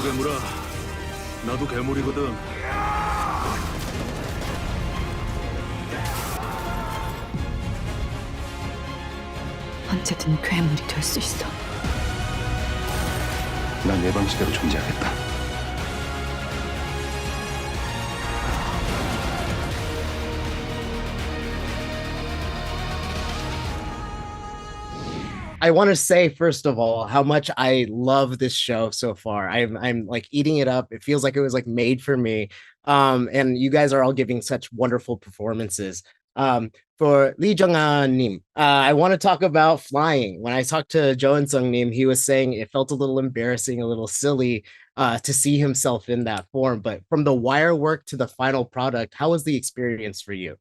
괴물아. 나도 괴물이거든. 언제든 괴물이 될 수 있어. 난 내 방식대로 존재하겠다. I want to say first of all how much I love this show so far. I'm like eating it up. It feels like it was like made for me. And you guys are all giving such wonderful performances. For Lee Jung-Ha 님, I want to talk about flying. When I talked to Youn-Jung 님, he was saying it felt a little embarrassing, a little silly to see himself in that form. But from the wire work to the final product, how was the experience for you?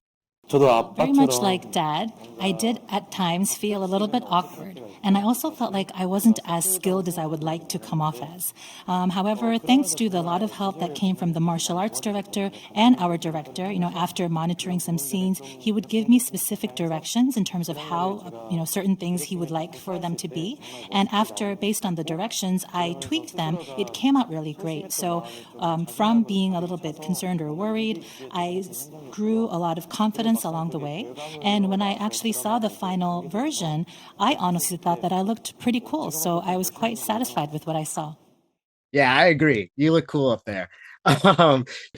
Very much like Dad, I did at times feel a little bit awkward, and I also felt like I wasn't as skilled as I would like to come off as. However, thanks to the lot of help that came from the martial arts director and our director, after monitoring some scenes, he would give me specific directions in terms of how, certain things he would like for them to be. And after, based on the directions, I tweaked them. It came out really great. So from being a little bit concerned or worried, I grew a lot of confidence along the way. And when I actually saw the final version, I honestly thought that I looked pretty cool. So I was quite satisfied with what I saw. Yeah, I agree. You look cool up there.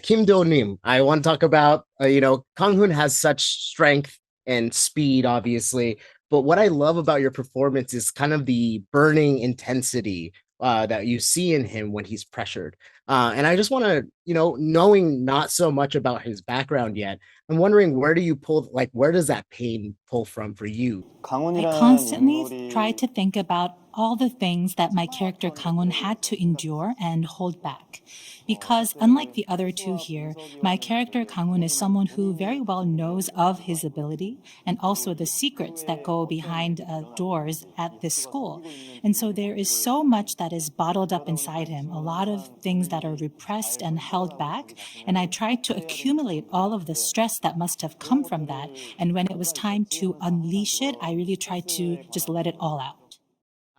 Kim Do-nim, I want to talk about, Kang-hoon has such strength and speed, obviously. But what I love about your performance is kind of the burning intensity that you see in him when he's pressured. And I just want to, knowing not so much about his background yet, I'm wondering where does that pain pull from for you? I constantly try to think about all the things that my character Kang-hoon had to endure and hold back. Because unlike the other two here, my character Kang-hoon is someone who very well knows of his ability and also the secrets that go behind doors at this school. And so there is so much that is bottled up inside him, a lot of things that are repressed and held back. And I tried to accumulate all of the stress that must have come from that. And when it was time to unleash it, I really tried to just let it all out.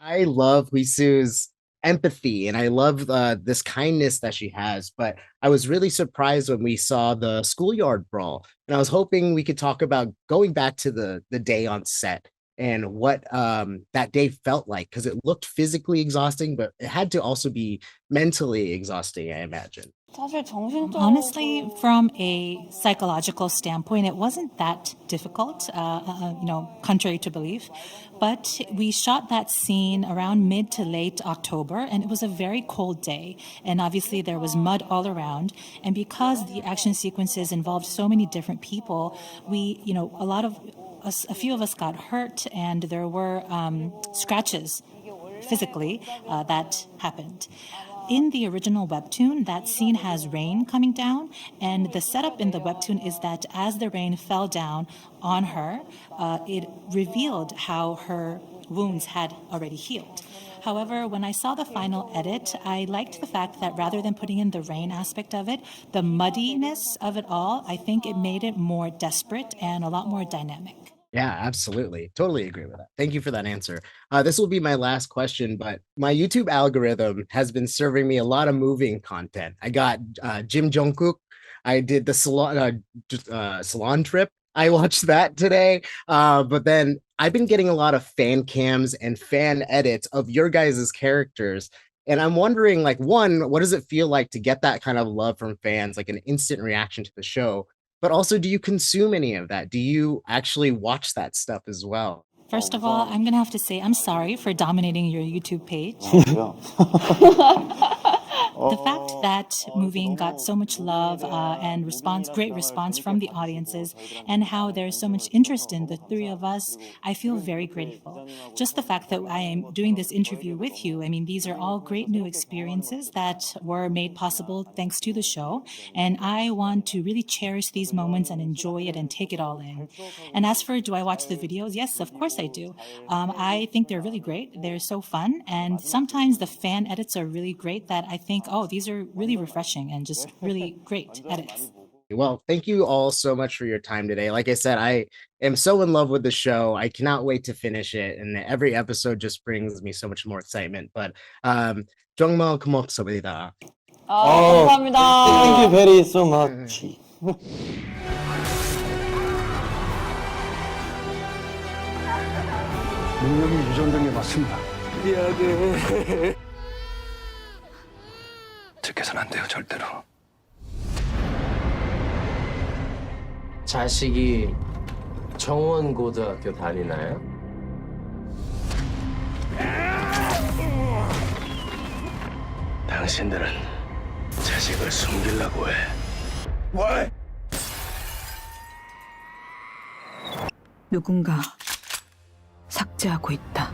I love Hui-soo's empathy and I love this kindness that she has. But I was really surprised when we saw the schoolyard brawl. And I was hoping we could talk about going back to the day on set and what that day felt like, because it looked physically exhausting, but it had to also be mentally exhausting, I imagine. Honestly, from a psychological standpoint, it wasn't that difficult, contrary to belief. But we shot that scene around mid to late October, and it was a very cold day. And obviously, there was mud all around. And because the action sequences involved so many different people, a few of us got hurt, and there were scratches physically that happened. In the original webtoon, that scene has rain coming down, and the setup in the webtoon is that as the rain fell down on her, it revealed how her wounds had already healed. However, when I saw the final edit, I liked the fact that rather than putting in the rain aspect of it, the muddiness of it all, I think it made it more desperate and a lot more dynamic. Yeah, absolutely. Totally agree with that. Thank you for that answer. This will be my last question, but my YouTube algorithm has been serving me a lot of moving content. I got Jim Jungkook. I did the salon trip. I watched that today. But then I've been getting a lot of fan cams and fan edits of your guys' characters. And I'm wondering, like, one, what does it feel like to get that kind of love from fans, like an instant reaction to the show? But also, do you consume any of that? Do you actually watch that stuff as well? First of all, I'm going to have to say I'm sorry for dominating your YouTube page. The fact that Moving got so much love and great response from the audiences, and how there's so much interest in the three of us, I feel very grateful. Just the fact that I am doing this interview with you, I mean, these are all great new experiences that were made possible thanks to the show, and I want to really cherish these moments and enjoy it and take it all in. And as for do I watch the videos? Yes, of course I do. I think they're really great. They're so fun, and sometimes the fan edits are really great that I think, oh, these are really refreshing and just really great edits. Well, thank you all so much for your time today. Like I said, I am so in love with the show. I cannot wait to finish it, and every episode just brings me so much more excitement. But 정말 고맙습니다. 감사합니다. Thank you very so much. 능력이 유전된 게 맞습니다. 미안해. 듣게선 안 돼요, 절대로. 자식이 정원고등학교 다니나요? 당신들은 자식을 숨기려고 해. 왜? 누군가 삭제하고 있다.